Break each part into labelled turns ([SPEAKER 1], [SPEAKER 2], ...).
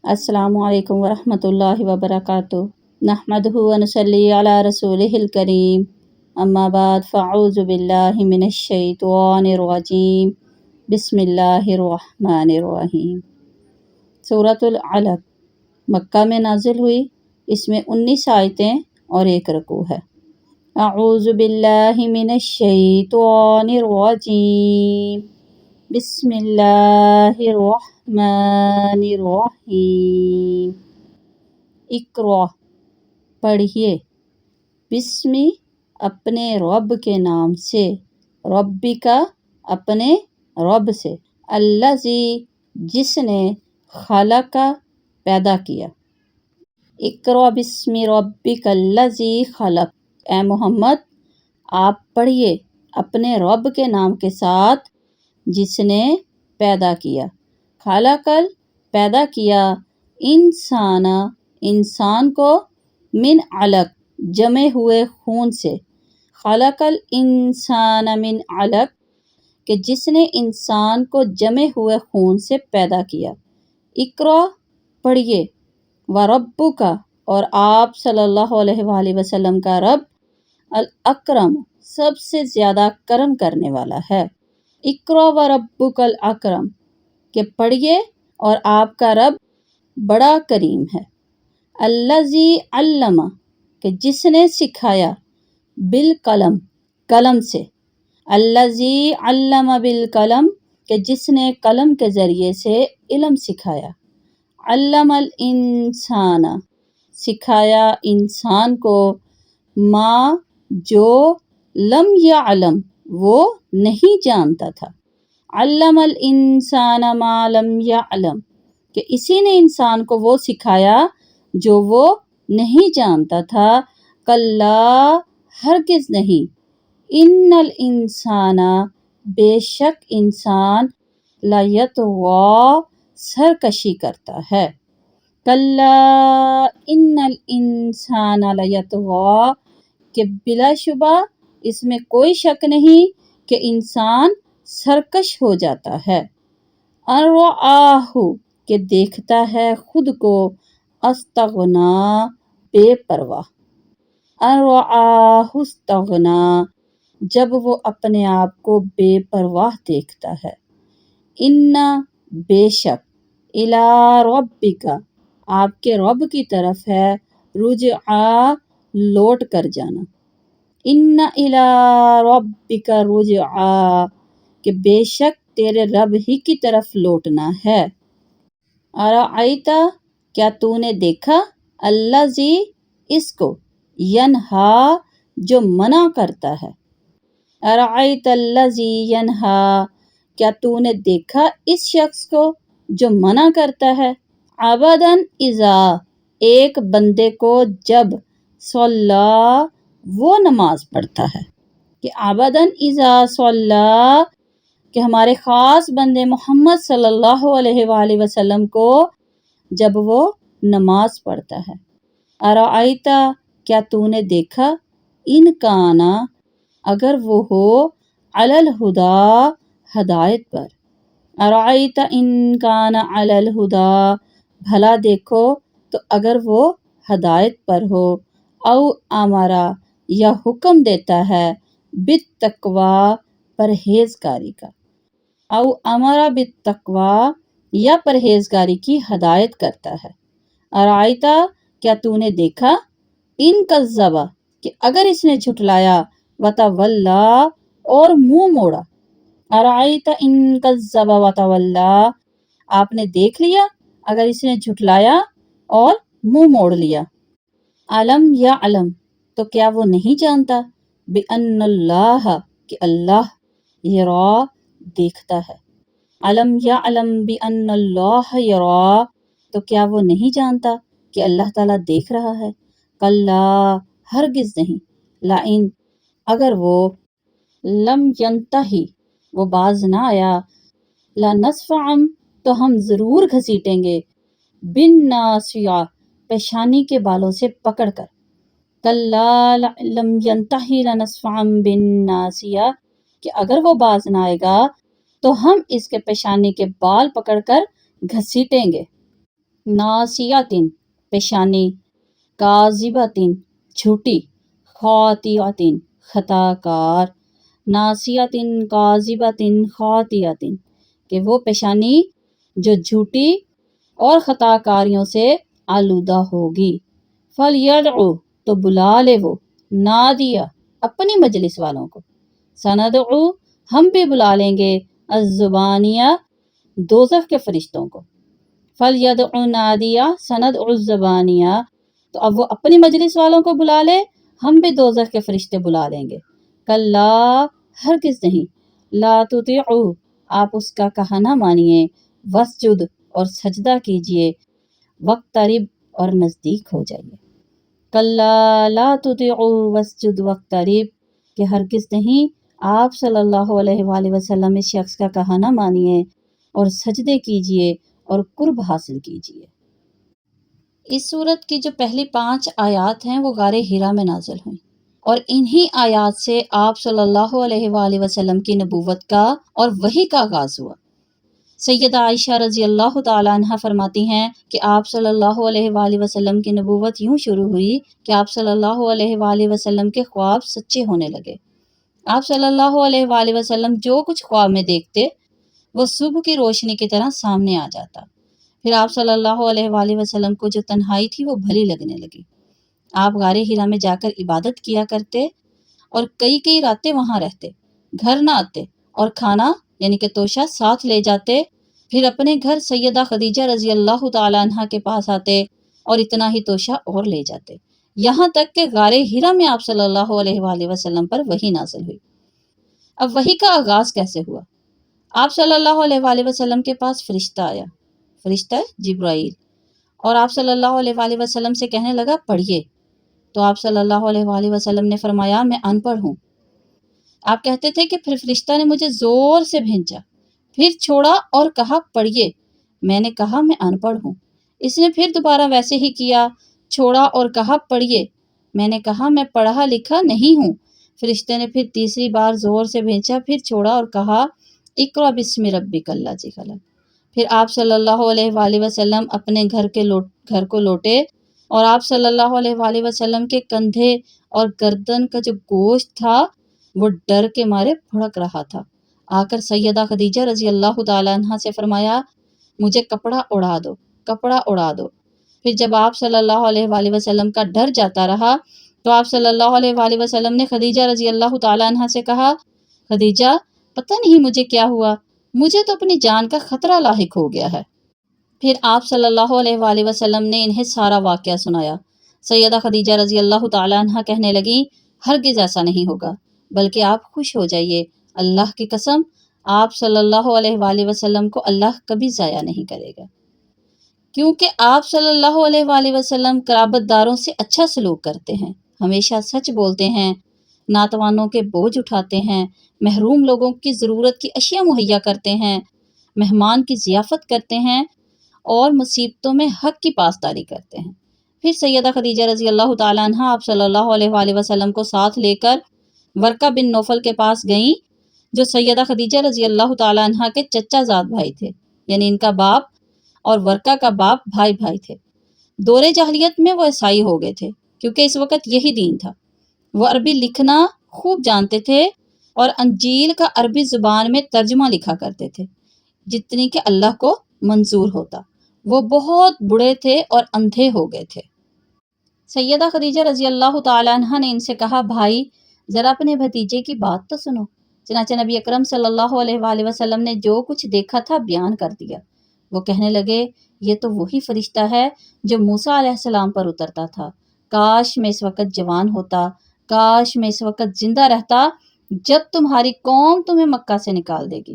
[SPEAKER 1] السلام علیکم ورحمۃ اللہ وبرکاتہ۔ نحمدہ ونصلی علی رسولہ الکریم، اما بعد فاعوذ باللہ من الشیطان الرجیم، بسم اللہ الرحمن الرحیم۔ سورۃ العلق مکہ میں نازل ہوئی، اس میں 19 آیتیں اور 1 رکوع ہے۔ اعوذ باللہ من الشیطان الرجیم، بسم اللہ الرحمن الرحیم۔ اقرأ پڑھیے، بسمی اپنے رب کے نام سے، ربی کا اپنے رب سے، الذی جس نے، خلق پیدا کیا۔ اقرأ بسم ربک الذی خلق، اے محمد آپ پڑھیے اپنے رب کے نام کے ساتھ جس نے پیدا کیا۔ خلق پیدا کیا، انسان کو، من علق جمے ہوئے خون سے، خلق الانسان من علق کہ جس نے انسان کو جمے ہوئے خون سے پیدا کیا۔ اقرأ پڑھیے، وربک اور آپ صلی اللہ علیہ وآلہ وسلم کا رب، الاکرم سب سے زیادہ کرم کرنے والا ہے۔ اقرأ وربک الاکرم کہ پڑھیے اور آپ کا رب بڑا کریم ہے۔ الذی علم کہ جس نے سکھایا، بالقلم قلم سے، الذی علم بالقلم کہ جس نے قلم کے ذریعے سے علم سکھایا۔ علم الانسان سکھایا انسان کو، ما جو، لم یعلم وہ نہیں جانتا تھا۔ علم الانسان ما لم یعلم کہ اسی نے انسان کو وہ سکھایا جو وہ نہیں جانتا تھا۔ کلا ہرگز نہیں، ان الانسان بے شک انسان، لیطغی سرکشی کرتا ہے۔ کلا ان الانسان لیطغی کہ بلا شبہ اس میں کوئی شک نہیں کہ انسان سرکش ہو جاتا ہے۔ ان رآہ کہ دیکھتا ہے خود کو، استغنا بے پرواہ۔ ان رآہ استغنا جب وہ اپنے آپ کو بے پرواہ دیکھتا ہے۔ ان بے شک، الی ربک آپ کے رب کی طرف ہے، رجعا لوٹ کر جانا۔ ان الی ربک رجعا کہ بے شک تیرے رب ہی کی طرف لوٹنا ہے۔ ارأیت کیا تو نے دیکھا، الذی اس کو، ینہا جو منع کرتا ہے۔ ارأیت الذی ینہا کیا تو نے دیکھا اس شخص کو جو منع کرتا ہے، عبدا اذا ایک بندے کو جب، صلی وہ نماز پڑھتا ہے، کہ عبدا اذا صلی کہ ہمارے خاص بندے محمد صلی اللہ علیہ وآلہ وسلم کو جب وہ نماز پڑھتا ہے۔ ارأیت کیا تو نے دیکھا، ان کانا اگر وہ ہو، علی الہدی ہدایت پر۔ ارأیت ان کان علی الہدی بھلا دیکھو تو اگر وہ ہدایت پر ہو، او امرا یا حکم دیتا ہے، بالتقوی پرہیزگاری کا، او امرا بالتقوی یا پرہیزگاری کی ہدایت کرتا ہے۔ ارأیت کیا تو نے دیکھا، ان کذب کہ اگر اس نے جھٹلایا، وتولی اور منہ موڑا۔ ارأیت ان کذب وتولی آپ نے دیکھ لیا اگر اس نے جھٹلایا اور منہ موڑ لیا۔ علم یعلم تو کیا وہ نہیں جانتا، بأن اللہ کہ اللہ، یرا دیکھتا ہے۔ علم یعلم بأن اللہ یرا تو کیا وہ نہیں جانتا کہ اللہ تعالیٰ دیکھ رہا ہے۔ کلا ہرگز نہیں، لئن اگر وہ، لم ینتہی وہ باز نہ آیا، لنسفعا تو ہم ضرور گھسیٹیں گے، بالناصیہ پیشانی کے بالوں سے پکڑ کر۔ کلا لم ینتہی لنسفعا بالناصیہ کہ اگر وہ باز نہ آئے گا تو ہم اس کے پیشانی کے بال پکڑ کر گھسیٹیں گے۔ ناسیاتن پیشانی، کاذباتن جھوٹی، خاطئاتن خطا کار، ناسیاتن کاذباتن خاطئاتن کہ وہ پیشانی جو جھوٹی اور خطا کاریوں سے آلودہ ہوگی۔ فَلْيَدْعُ تو بلا لے وہ، نادیہ اپنی مجلس والوں کو، سندعو ہم بھی بلا لیں گے، الزبانیہ دوزخ کے فرشتوں کو، فَلْيَدْعُ نادیہ سندعو الزبانیہ تو اب وہ اپنی مجلس والوں کو بلا لے، ہم بھی دوزخ کے فرشتے بلا لیں گے۔ کلا ہرگز نہیں، لا تطیعو آپ اس کا کہا نہ مانیے، وسجد اور سجدہ کیجئے، وقترب اور نزدیک ہو جائیے۔ کلا لا تطیعو وسجد وقترب کہ ہرگز نہیں آپ صلی اللہ علیہ وآلہ وسلم اس شخص کا کہا نہ مانیے اور سجدے کیجئے اور قرب حاصل کیجئے۔ اس سورت کی جو پہلی 5 آیات ہیں وہ غار حرا میں نازل ہوئیں، اور انہی آیات سے آپ صلی اللہ علیہ وآلہ وسلم کی نبوت کا اور وحی کا آغاز ہوا۔ سیدہ عائشہ رضی اللہ تعالیٰ عنہ فرماتی ہیں کہ آپ صلی اللہ علیہ وآلہ وسلم کی نبوت یوں شروع ہوئی کہ آپ صلی اللہ علیہ وآلہ وسلم کے خواب سچے ہونے لگے۔ آپ صلی اللہ علیہ وآلہ وسلم جو کچھ خواب میں دیکھتے وہ صبح کی روشنی کی طرح سامنے آ جاتا۔ پھر آپ صلی اللہ علیہ وآلہ وسلم کو جو تنہائی تھی وہ بھلی لگنے لگی۔ آپ غار حرا میں جا کر عبادت کیا کرتے اور کئی راتیں وہاں رہتے، گھر نہ آتے، اور کھانا یعنی کہ توشہ ساتھ لے جاتے، پھر اپنے گھر سیدہ خدیجہ رضی اللہ تعالیٰ عنہ کے پاس آتے اور اتنا ہی توشہ اور لے جاتے، یہاں تک کہ غار حرا میں آپ صلی اللہ علیہ وآلہ وسلم پر وحی نازل ہوئی۔ اب وحی کا آغاز کیسے ہوا؟ آپ صلی اللہ علیہ وآلہ وسلم کے پاس فرشتہ آیا، فرشتہ جبرائیل، اور آپ صلی اللہ علیہ وآلہ وسلم سے کہنے لگا پڑھیے، تو آپ صلی اللہ علیہ وآلہ وسلم نے فرمایا میں ان پڑھ ہوں۔ آپ کہتے تھے کہ پھر فرشتہ نے مجھے زور سے بھینچا، پھر چھوڑا اور کہا پڑھیے، میں نے کہا میں ان پڑھ ہوں۔ اس نے پھر دوبارہ ویسے ہی کیا، چھوڑا اور کہا پڑھیے، میں نے کہا میں پڑھا لکھا نہیں ہوں۔ فرشتے نے پھر تیسری بار زور سے بھینچا، پھر چھوڑا اور کہا اقرأ بسم ربک الذی خلق۔ پھر آپ صلی اللہ علیہ وآلہ وسلم اپنے گھر کو لوٹے، اور آپ صلی اللہ علیہ وآلہ وسلم کے کندھے اور گردن کا جو گوشت تھا وہ ڈر کے مارے بھڑک رہا تھا۔ آ کر سیدہ خدیجہ رضی اللہ تعالیٰ عنہ سے فرمایا مجھے کپڑا اڑا دو، کپڑا اڑا دو۔ پھر جب آپ صلی اللہ علیہ وآلہ وسلم کا ڈر جاتا رہا تو آپ صلی اللہ علیہ وآلہ وسلم نے خدیجہ رضی اللہ تعالیٰ عنہ سے کہا خدیجہ پتہ نہیں مجھے کیا ہوا، مجھے تو اپنی جان کا خطرہ لاحق ہو گیا ہے۔ پھر آپ صلی اللہ علیہ وآلہ وسلم نے انہیں سارا واقعہ سنایا۔ سیدہ خدیجہ رضی اللہ تعالیٰ عنہ کہنے لگیں ہرگز ایسا نہیں ہوگا، بلکہ آپ خوش ہو جائیے، اللہ کی قسم آپ صلی اللہ علیہ وآلہ وسلم کو اللہ کبھی ضائع نہیں کرے گا، کیونکہ آپ صلی اللہ علیہ وآلہ وسلم قرابت داروں سے اچھا سلوک کرتے ہیں، ہمیشہ سچ بولتے ہیں، ناتوانوں کے بوجھ اٹھاتے ہیں، محروم لوگوں کی ضرورت کی اشیاء مہیا کرتے ہیں، مہمان کی ضیافت کرتے ہیں اور مصیبتوں میں حق کی پاسداری کرتے ہیں۔ پھر سیدہ خدیجہ رضی اللہ تعالیٰ عنہ آپ صلی اللہ علیہ وآلہ وسلم کو ساتھ لے کر ورقہ بن نوفل کے پاس گئیں، جو سیدہ خدیجہ رضی اللہ تعالیٰ عنہ کے چچا زاد بھائی تھے، یعنی ان کا باپ اور ورقہ کا باپ بھائی تھے۔ دور جاہلیت میں وہ عیسائی ہو گئے تھے، کیونکہ اس وقت یہی دین تھا۔ وہ عربی لکھنا خوب جانتے تھے اور انجیل کا عربی زبان میں ترجمہ لکھا کرتے تھے، جتنی کہ اللہ کو منظور ہوتا۔ وہ بہت بوڑھے تھے اور اندھے ہو گئے تھے۔ سیدہ خدیجہ رضی اللہ تعالیٰ عنہ نے ان سے کہا بھائی ذرا اپنے بھتیجے کی بات تو سنو۔ چنانچہ نبی اکرم صلی اللہ علیہ وآلہ وسلم نے جو کچھ دیکھا تھا بیان کر دیا۔ وہ کہنے لگے یہ تو وہی فرشتہ ہے جو موسیٰ علیہ السلام پر اترتا تھا، کاش میں اس وقت جوان ہوتا، کاش میں اس وقت زندہ رہتا جب تمہاری قوم تمہیں مکہ سے نکال دے گی۔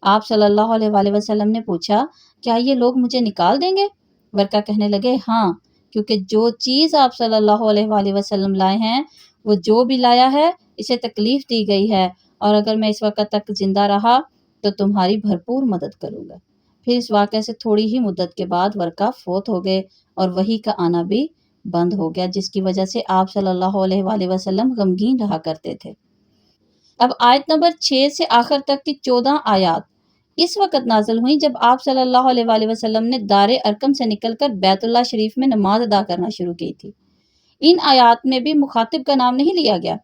[SPEAKER 1] آپ صلی اللہ علیہ وآلہ وسلم نے پوچھا کیا یہ لوگ مجھے نکال دیں گے؟ ورقہ کہنے لگے ہاں، کیونکہ جو چیز آپ صلی اللہ علیہ وآلہ وسلم لائے ہیں وہ جو بھی لایا ہے اسے تکلیف دی گئی ہے، اور اگر میں اس وقت تک زندہ رہا تو تمہاری بھرپور مدد کروں گا۔ پھر اس واقعے سے تھوڑی ہی مدت کے بعد ورقہ فوت ہو گئے اور وحی کا آنا بھی بند ہو گیا، جس کی وجہ سے آپ صلی اللہ علیہ وآلہ وسلم غمگین رہا کرتے تھے۔ اب آیت نمبر 6 سے آخر تک کی 14 آیات اس وقت نازل ہوئیں جب آپ صلی اللہ علیہ وآلہ وسلم نے دار ارقم سے نکل کر بیت اللہ شریف میں نماز ادا کرنا شروع کی تھی۔ ان آیات میں بھی مخاطب کا نام نہیں لیا گیا،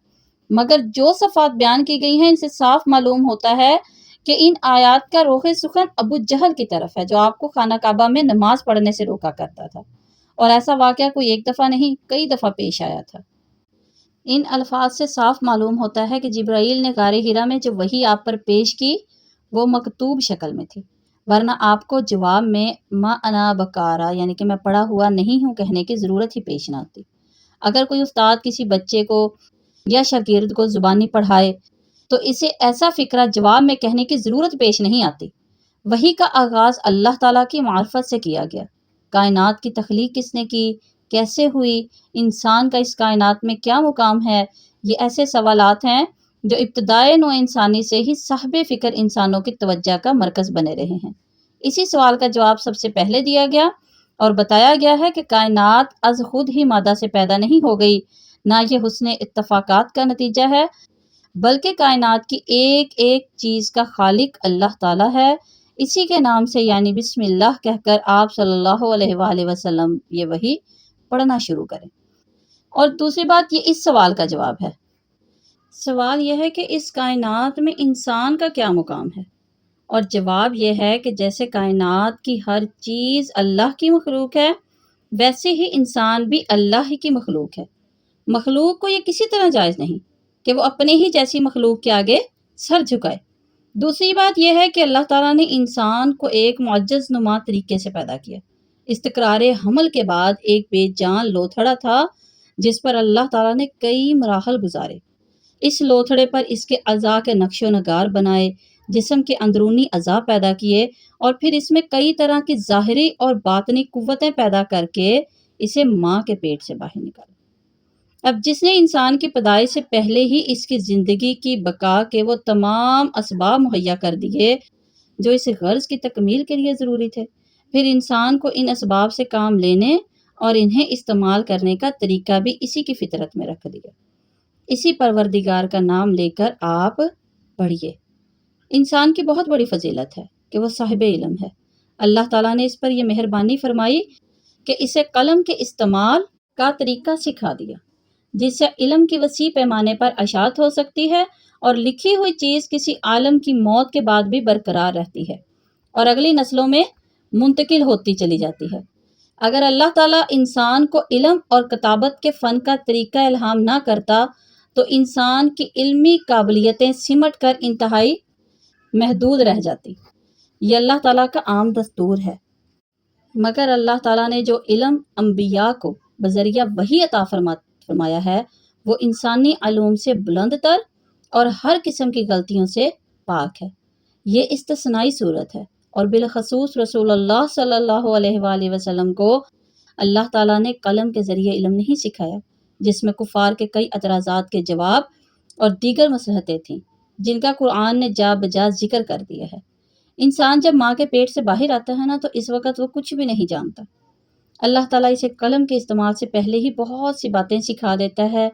[SPEAKER 1] مگر جو صفات بیان کی گئی ہیں ان سے صاف معلوم ہوتا ہے کہ ان آیات کا رخ سخن ابو جہل کی طرف ہے، جو آپ کو خانہ کعبہ میں نماز پڑھنے سے روکا کرتا تھا، اور ایسا واقعہ کوئی ایک دفعہ نہیں کئی دفعہ پیش آیا تھا۔ ان الفاظ سے صاف معلوم ہوتا ہے کہ جبرائیل نے غار حرا میں جو وحی آپ پر پیش کی وہ مکتوب شکل میں تھی، ورنہ آپ کو جواب میں ما انا بکارا یعنی کہ میں پڑھا ہوا نہیں ہوں کہنے کی ضرورت ہی پیش نہ آتی۔ اگر کوئی استاد کسی بچے کو یا شاگرد کو زبانی پڑھائے تو اسے ایسا فقرہ جواب میں کہنے کی ضرورت پیش نہیں آتی۔ وحی کا آغاز اللہ تعالیٰ کی معرفت سے کیا گیا۔ کائنات کی تخلیق کس نے کی، کیسے ہوئی، انسان کا اس کائنات میں کیا مقام ہے، یہ ایسے سوالات ہیں جو ابتدائے نوع انسانی سے ہی صاحب فکر انسانوں کی توجہ کا مرکز بنے رہے ہیں۔ اسی سوال کا جواب سب سے پہلے دیا گیا اور بتایا گیا ہے کہ کائنات از خود ہی مادہ سے پیدا نہیں ہو گئی، نہ یہ حسن اتفاقات کا نتیجہ ہے، بلکہ کائنات کی ایک ایک چیز کا خالق اللہ تعالیٰ ہے۔ اسی کے نام سے یعنی بسم اللہ کہہ کر آپ صلی اللہ علیہ وآلہ وسلم یہ وحی پڑھنا شروع کریں۔ اور دوسری بات یہ اس سوال کا جواب ہے۔ سوال یہ ہے کہ اس کائنات میں انسان کا کیا مقام ہے، اور جواب یہ ہے کہ جیسے کائنات کی ہر چیز اللہ کی مخلوق ہے ویسے ہی انسان بھی اللہ ہی کی مخلوق ہے۔ مخلوق کو یہ کسی طرح جائز نہیں کہ وہ اپنے ہی جیسی مخلوق کے آگے سر جھکائے۔ دوسری بات یہ ہے کہ اللہ تعالیٰ نے انسان کو ایک معجز نما طریقے سے پیدا کیا۔ استقرار حمل کے بعد ایک بے جان لوتھڑا تھا جس پر اللہ تعالیٰ نے کئی مراحل گزارے۔ اس لوتھڑے پر اس کے اعضاء کے نقش و نگار بنائے، جسم کے اندرونی اعضاء پیدا کیے اور پھر اس میں کئی طرح کی ظاہری اور باطنی قوتیں پیدا کر کے اسے ماں کے پیٹ سے باہر نکالا۔ اب جس نے انسان کی پیدائش سے پہلے ہی اس کی زندگی کی بقا کے وہ تمام اسباب مہیا کر دیے جو اس غرض کی تکمیل کے لیے ضروری تھے، پھر انسان کو ان اسباب سے کام لینے اور انہیں استعمال کرنے کا طریقہ بھی اسی کی فطرت میں رکھ دیا۔ اسی پروردگار کا نام لے کر آپ پڑھیے۔ انسان کی بہت بڑی فضیلت ہے کہ وہ صاحب علم ہے۔ اللہ تعالیٰ نے اس پر یہ مہربانی فرمائی کہ اسے قلم کے استعمال کا طریقہ سکھا دیا، جس سے علم کی وسیع پیمانے پر اشاعت ہو سکتی ہے اور لکھی ہوئی چیز کسی عالم کی موت کے بعد بھی برقرار رہتی ہے اور اگلی نسلوں میں منتقل ہوتی چلی جاتی ہے۔ اگر اللہ تعالیٰ انسان کو علم اور کتابت کے فن کا طریقہ الہام نہ کرتا تو انسان کی علمی قابلیتیں سمٹ کر انتہائی محدود رہ جاتی۔ یہ اللہ تعالیٰ کا عام دستور ہے، مگر اللہ تعالیٰ نے جو علم انبیاء کو بذریعہ وحی عطا فرمایا ہے وہ انسانی علوم سے بلند تر اور ہر قسم کی غلطیوں سے پاک ہے۔ یہ استثنائی صورت ہے، اور بالخصوص رسول اللہ صلی اللہ علیہ وآلہ وسلم کو اللہ تعالیٰ نے قلم کے ذریعے علم نہیں سکھایا، جس میں کفار کے کئی اعتراضات کے جواب اور دیگر مصلحتیں تھیں جن کا قرآن نے جا بجا ذکر کر دیا ہے۔ انسان جب ماں کے پیٹ سے باہر آتا ہے نا تو اس وقت وہ کچھ بھی نہیں جانتا۔ اللہ تعالیٰ اسے قلم کے استعمال سے پہلے ہی بہت سی باتیں سکھا دیتا ہے۔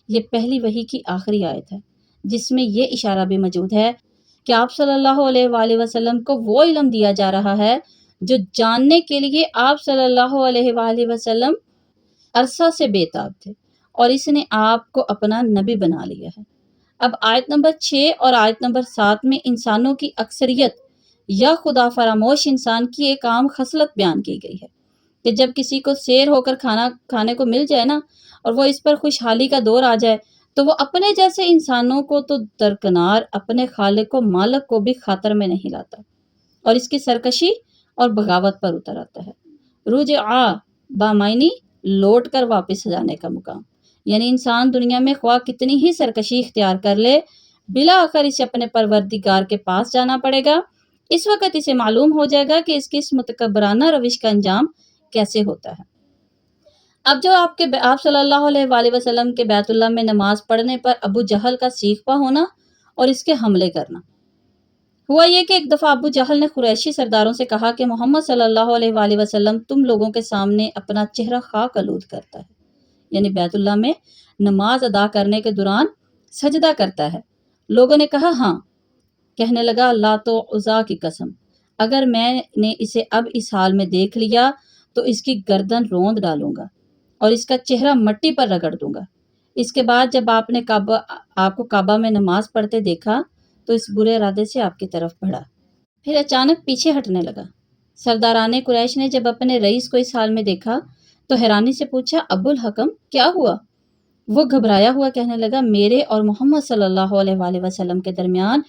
[SPEAKER 1] یہ پہلی وحی کی آخری آیت ہے جس میں یہ اشارہ بھی موجود ہے کہ آپ صلی اللہ علیہ وآلہ وسلم کو وہ علم دیا جا رہا ہے جو جاننے کے لیے آپ صلی اللہ علیہ وآلہ وسلم عرصہ سے بے تاب تھے، اور اس نے آپ کو اپنا نبی بنا لیا ہے۔ اب آیت نمبر 6 اور آیت نمبر 7 میں انسانوں کی اکثریت یا خدا فراموش انسان کی ایک عام خصلت بیان کی گئی ہے کہ جب کسی کو سیر ہو کر کھانا کھانے کو مل جائے نا اور وہ اس پر خوشحالی کا دور آ جائے تو وہ اپنے جیسے انسانوں کو تو درکنار اپنے خالق و مالک کو بھی خاطر میں نہیں لاتا اور اس کی سرکشی اور بغاوت پر اتر آتا ہے۔ رجع بامعنی لوٹ کر واپس جانے کا مقام، یعنی انسان دنیا میں خواہ کتنی ہی سرکشی اختیار کر لے بالآخر اسے اپنے پروردگار کے پاس جانا پڑے گا۔ اس وقت اسے معلوم ہو جائے گا کہ اس کی اس متکبرانہ روش کا انجام کیسے ہوتا ہے۔ اب جو آپ صلی اللہ علیہ وآلہ وسلم کے بیت اللہ میں نماز پڑھنے پر ابو جہل کا سیکھپا ہونا اور اس کے حملے کرنا، ہوا یہ کہ ایک دفعہ ابو جہل نے قریشی سرداروں سے کہا کہ محمد صلی اللہ علیہ وآلہ وسلم تم لوگوں کے سامنے اپنا چہرہ خاک آلود کرتا ہے، یعنی بیت اللہ میں نماز ادا کرنے کے دوران سجدہ کرتا ہے۔ لوگوں نے کہا ہاں، کہنے لگا لات و عزا کی قسم، اگر میں نے اسے اب اس حال میں دیکھ لیا تو اس کی گردن روند ڈالوں گا اور اس کا چہرہ مٹی پر رگڑ دوں گا۔ اس کے بعد جب آپ کو کعبہ میں نماز پڑھتے دیکھا تو اس برے ارادے سے آپ کی طرف بڑھا، پھر اچانک پیچھے ہٹنے لگا۔ سرداران قریش نے جب اپنے رئیس کو اس حال میں دیکھا تو حیرانی سے پوچھا، ابو الحکم کیا ہوا؟ وہ گھبرایا ہوا کہنے لگا، میرے اور محمد صلی اللہ علیہ وآلہ وسلم کے درمیان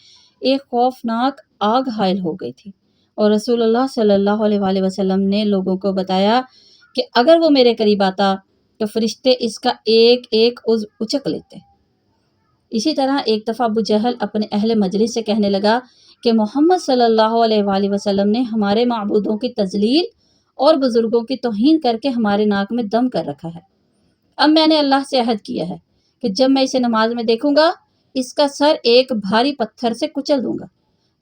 [SPEAKER 1] ایک خوفناک آگ حائل ہو گئی تھی، اور رسول اللہ صلی اللہ علیہ وآلہ وسلم نے لوگوں کو بتایا کہ اگر وہ میرے قریب آتا تو فرشتے اس کا ایک ایک عضو اچک لیتے۔ اسی طرح ایک دفعہ ابو جہل اپنے اہل مجلس سے کہنے لگا کہ محمد صلی اللہ علیہ وآلہ وسلم نے ہمارے معبودوں کی تذلیل اور بزرگوں کی توہین کر کے ہمارے ناک میں دم کر رکھا ہے۔ اب میں نے اللہ سے عہد کیا ہے کہ جب میں اسے نماز میں دیکھوں گا اس کا سر ایک بھاری پتھر سے کچل دوں گا،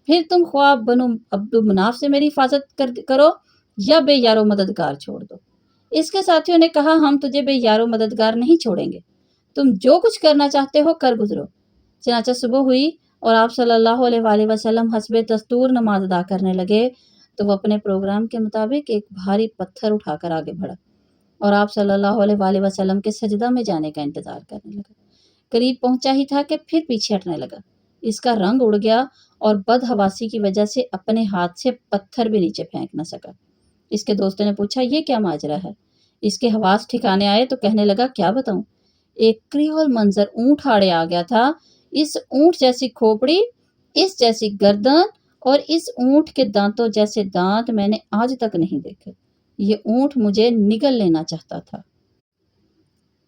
[SPEAKER 1] پھر تم خواہ بنو عبد مناف سے میری حفاظت کرو یا بے یار و مددگار چھوڑ دو۔ اس کے ساتھیوں نے کہا، ہم تجھے بے یار و مددگار نہیں چھوڑیں گے، تم جو کچھ کرنا چاہتے ہو کر گزرو۔ چنانچہ صبح ہوئی اور آپ صلی اللہ علیہ وآلہ وسلم حسب دستور نماز ادا کرنے لگے تو وہ اپنے پروگرام کے مطابق ایک بھاری پتھر اٹھا کر آگے بڑھا اور آپ صلی اللہ علیہ وآلہ وسلم کے سجدہ میں جانے کا انتظار کرنے لگا۔ قریب پہنچا ہی تھا کہ پھر پیچھے ہٹنے لگا۔ اس کا رنگ اڑ گیا اور بدحواسی کی وجہ سے اپنے ہاتھ سے پتھر بھی نیچے پھینک نہ سکا۔ اس کے دوستوں نے پوچھا، یہ کیا ماجرا ہے؟ اس کے حواس ٹھکانے آئے تو کہنے لگا، کیا بتاؤں، ایک کریول منظر اونٹ آڑے آ گیا تھا۔ اس اونٹ جیسی کھوپڑی، اس جیسی گردن اور اس اونٹ کے دانتوں جیسے دانت میں نے آج تک نہیں دیکھے۔ یہ اونٹ مجھے نگل لینا چاہتا تھا۔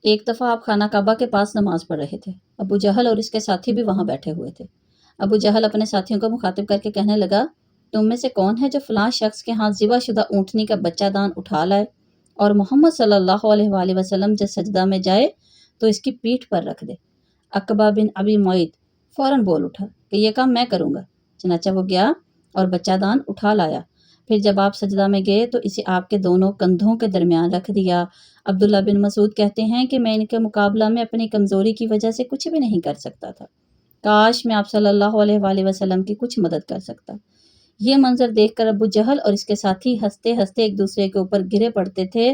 [SPEAKER 1] ایک دفعہ آپ خانہ کعبہ کے پاس نماز پڑھ رہے تھے۔ ابو جہل اور اس کے ساتھی بھی وہاں بیٹھے ہوئے تھے۔ ابو جہل اپنے ساتھیوں کو مخاطب کر کے کہنے لگا، تم میں سے کون ہے جو فلاں شخص کے ہاں ذبح شدہ اونٹنی کا بچہ دان اٹھا لائے اور محمد صلی اللہ علیہ وآلہ وسلم جب سجدہ میں جائے تو اس کی پیٹھ پر رکھ دے؟ عقبہ بن ابی معیط فوراً بول اٹھا کہ یہ کام میں کروں گا۔ چنانچہ وہ گیا اور بچہ دان اٹھا لایا۔ پھر جب آپ سجدہ میں گئے تو اسے آپ کے دونوں کندھوں کے درمیان رکھ دیا۔ عبداللہ بن مسعود کہتے ہیں کہ میں ان کے مقابلہ میں اپنی کمزوری کی وجہ سے کچھ بھی نہیں کر سکتا تھا، کاش میں آپ صلی اللہ علیہ وآلہ وسلم کی کچھ مدد کر سکتا۔ یہ منظر دیکھ کر ابو جہل اور اس کے ساتھی ہنستے ہنستے ایک دوسرے کے اوپر گرے پڑتے تھے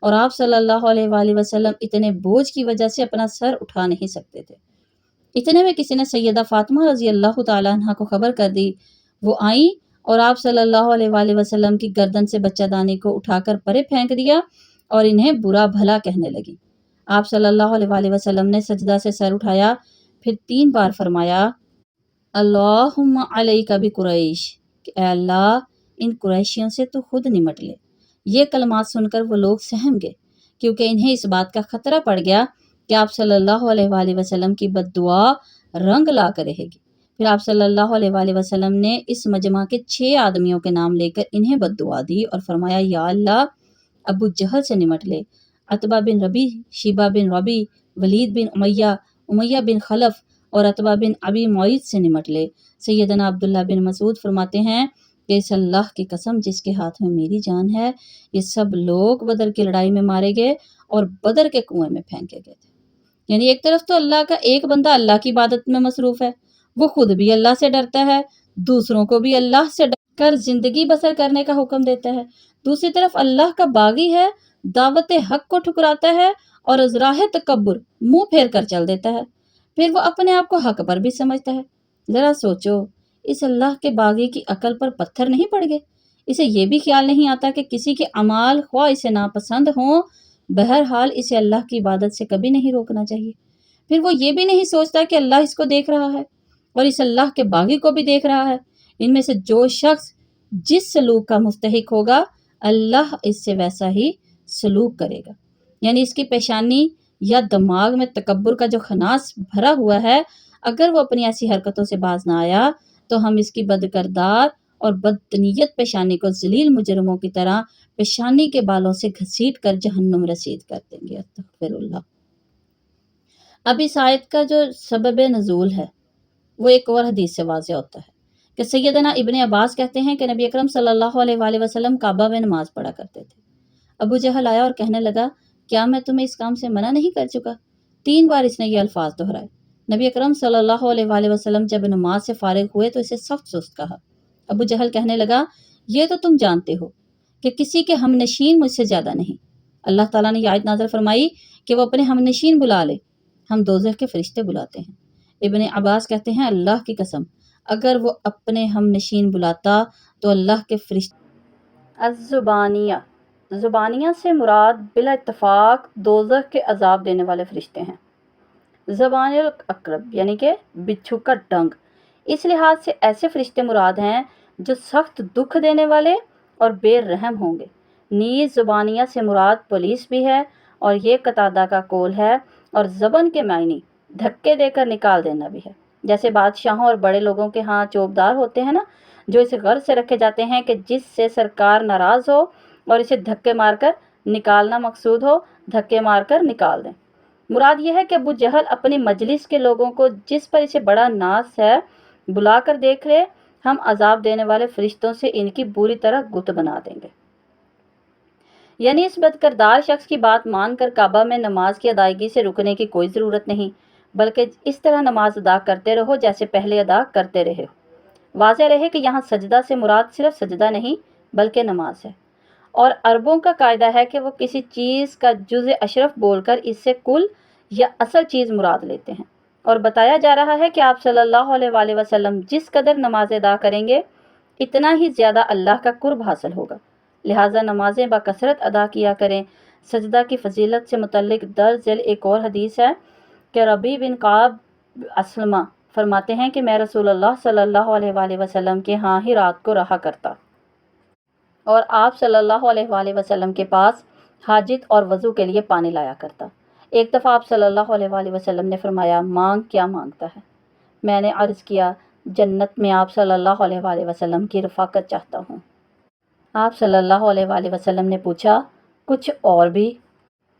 [SPEAKER 1] اور آپ صلی اللہ علیہ وآلہ وسلم اتنے بوجھ کی وجہ سے اپنا سر اٹھا نہیں سکتے تھے۔ اتنے میں کسی نے سیدہ فاطمہ رضی اللہ تعالیٰ عنہ کو خبر کر دی۔ وہ آئیں اور آپ صلی اللہ علیہ وآلہ وسلم کی گردن سے بچہ دانی کو اٹھا کر پرے پھینک دیا اور انہیں برا بھلا کہنے لگی۔ آپ صلی اللہ علیہ وآلہ وسلم نے سجدہ سے سر اٹھایا، پھر 3 بار فرمایا، اللہم علیک بقریش، کہ اے اللہ ان قریشیوں سے تو خود نمٹ لے۔ یہ کلمات سن کر وہ لوگ سہم گئے کیونکہ انہیں اس بات کا خطرہ پڑ گیا کہ آپ صلی اللہ علیہ وآلہ وسلم کی بد دعا رنگ لا کر رہے گی۔ پھر آپ صلی اللہ علیہ وآلہ وسلم نے اس مجمع کے 6 آدمیوں کے نام لے کر انہیں بد دعا دی اور فرمایا، یا اللہ ابو جہل سے نمٹ لے، عتبہ بن ربی، شیبہ بن ربی، ولید بن امیہ بن خلف اور عتبہ بن ابی معیط سے نمٹ لے۔ سیدنا عبداللہ بن مسعود فرماتے ہیں کہ اس اللہ کی قسم جس کے ہاتھ میں میری جان ہے، یہ سب لوگ بدر کی لڑائی میں مارے گئے اور بدر کے کنویں میں پھینکے گئے تھے۔ یعنی ایک طرف تو اللہ کا ایک بندہ اللہ کی عبادت میں مصروف ہے، وہ خود بھی اللہ سے ڈرتا ہے، دوسروں کو بھی اللہ سے ڈر کر زندگی بسر کرنے کا حکم دیتا ہے، دوسری طرف اللہ کا باغی ہے، دعوت حق کو ٹھکراتا ہے اور از راہ تکبر منہ پھیر کر چل دیتا ہے، پھر وہ اپنے آپ کو حق پر بھی سمجھتا ہے۔ ذرا سوچو، اس اللہ کے باغی کی عقل پر پتھر نہیں پڑ گئے؟ اسے یہ بھی خیال نہیں آتا کہ کسی کے اعمال خواہ اسے ناپسند ہوں، بہرحال اسے اللہ کی عبادت سے کبھی نہیں روکنا چاہیے۔ پھر وہ یہ بھی نہیں سوچتا کہ اللہ اس کو دیکھ رہا ہے اور اس اللہ کے باغی کو بھی دیکھ رہا ہے۔ ان میں سے جو شخص جس سلوک کا مستحق ہوگا اللہ اس سے ویسا ہی سلوک کرے گا۔ یعنی اس کی پیشانی یا دماغ میں تکبر کا جو خناس بھرا ہوا ہے، اگر وہ اپنی ایسی حرکتوں سے باز نہ آیا تو ہم اس کی بدکردار اور بدنیت پیشانی کو ذلیل مجرموں کی طرح پیشانی کے بالوں سے گھسیٹ کر جہنم رسید کر دیں گے۔ استغفر اللہ۔ اب اس آیت کا جو سبب نزول ہے وہ ایک اور حدیث سے واضح ہوتا ہے کہ سیدنا ابن عباس کہتے ہیں کہ نبی اکرم صلی اللہ علیہ وآلہ وسلم کعبہ میں نماز پڑھا کرتے تھے۔ ابو جہل آیا اور کہنے لگا، کیا میں تمہیں اس کام سے منع نہیں کر چکا؟ 3 بار اس نے یہ الفاظ دہرائے۔ نبی اکرم صلی اللہ علیہ وسلم جب نماز سے فارغ ہوئے تو اسے سخت سست کہا۔ ابو جہل کہنے لگا، یہ تو تم جانتے ہو کہ کسی کے ہم نشین مجھ سے زیادہ نہیں۔ اللہ تعالیٰ نے یہ آیت نازل فرمائی کہ وہ اپنے ہم نشین بلا لے، ہم دوزخ کے فرشتے بلاتے ہیں۔ ابن عباس کہتے ہیں، اللہ کی قسم اگر وہ اپنے ہم نشین بلاتا تو اللہ کے فرشتے۔ الزبانیہ، زبانیہ سے مراد بلا اتفاق دوزخ کے عذاب دینے والے فرشتے ہیں۔ زبان الاقرب یعنی کہ بچھو کا ڈنگ، اس لحاظ سے ایسے فرشتے مراد ہیں جو سخت دکھ دینے والے اور بے رحم ہوں گے۔ نیز زبانیہ سے مراد پولیس بھی ہے، اور یہ قتادہ کا قول ہے، اور زبن کے معنی دھکے دے کر نکال دینا بھی ہے۔ جیسے بادشاہوں اور بڑے لوگوں کے ہاں چوبدار ہوتے ہیں نا، جو اس غرض سے رکھے جاتے ہیں کہ جس سے سرکار ناراض ہو اور اسے دھکے مار کر نکالنا مقصود ہو، دھکے مار کر نکال دیں۔ مراد یہ ہے کہ ابو جہل اپنی مجلس کے لوگوں کو جس پر اسے بڑا ناز ہے بلا کر دیکھ لے، ہم عذاب دینے والے فرشتوں سے ان کی بری طرح گت بنا دیں گے۔ یعنی اس بد کردار شخص کی بات مان کر کعبہ میں نماز کی ادائیگی سے رکنے کی کوئی ضرورت نہیں، بلکہ اس طرح نماز ادا کرتے رہو جیسے پہلے ادا کرتے رہے ہو۔ واضح رہے کہ یہاں سجدہ سے مراد صرف سجدہ نہیں بلکہ نماز ہے، اور عربوں کا قاعدہ ہے کہ وہ کسی چیز کا جزء اشرف بول کر اس سے کل یا اصل چیز مراد لیتے ہیں، اور بتایا جا رہا ہے کہ آپ صلی اللہ علیہ وآلہ وسلم جس قدر نماز ادا کریں گے اتنا ہی زیادہ اللہ کا قرب حاصل ہوگا، لہٰذا نمازیں بکثرت ادا کیا کریں۔ سجدہ کی فضیلت سے متعلق درج ذیل ایک اور حدیث ہے کہ ربیع بن کعب اسلمہ فرماتے ہیں کہ میں رسول اللہ صلی اللہ علیہ وآلہ وسلم کے ہاں ہی رات کو رہا کرتا، اور آپ صلی اللہ علیہ وآلہ وسلم کے پاس حاجت اور وضو کے لیے پانی لایا کرتا۔ ایک دفعہ آپ صلی اللہ علیہ وآلہ وسلم نے فرمایا، مانگ کیا مانگتا ہے؟ میں نے عرض کیا، جنت میں آپ صلی اللہ علیہ وآلہ وسلم کی رفاقت چاہتا ہوں۔ آپ صلی اللہ علیہ وآلہ وسلم نے پوچھا، کچھ اور بھی؟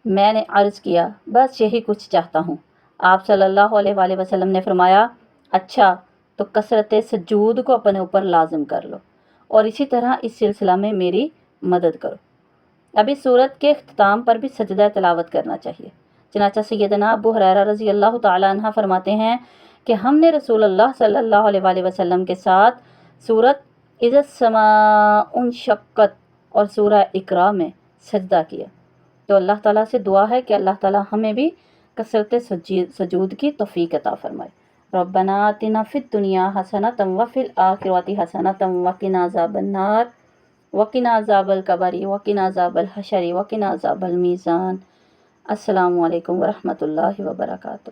[SPEAKER 1] میں نے عرض کیا، بس یہی کچھ چاہتا ہوں۔ آپ صلی اللہ علیہ وآلہ وسلم نے فرمایا، اچھا تو کثرت سجود کو اپنے اوپر لازم کر لو، اور اسی طرح اس سلسلہ میں میری مدد کرو۔ اب اس صورت کے اختتام پر بھی سجدہ تلاوت کرنا چاہیے۔ چنانچہ سیدنا ابو ہریرہ رضی اللہ تعالیٰ عنہ فرماتے ہیں کہ ہم نے رسول اللہ صلی اللہ علیہ وآلہ وسلم کے ساتھ سورت اذا السماء انشقت اور سورہ اقراء میں سجدہ کیا، تو اللہ تعالیٰ سے دعا ہے کہ اللہ تعالیٰ ہمیں بھی کثرت سجود کی توفیق عطا فرمائے۔ ربنا آتنا فی الدنیا حسنۃ وفی الآخرۃ حسنۃ وقنا عذاب النار وقنا عذاب القبر وقنا عذاب الحشر وقنا عذاب المیزان۔ السلام علیکم ورحمۃ اللہ وبرکاتہ۔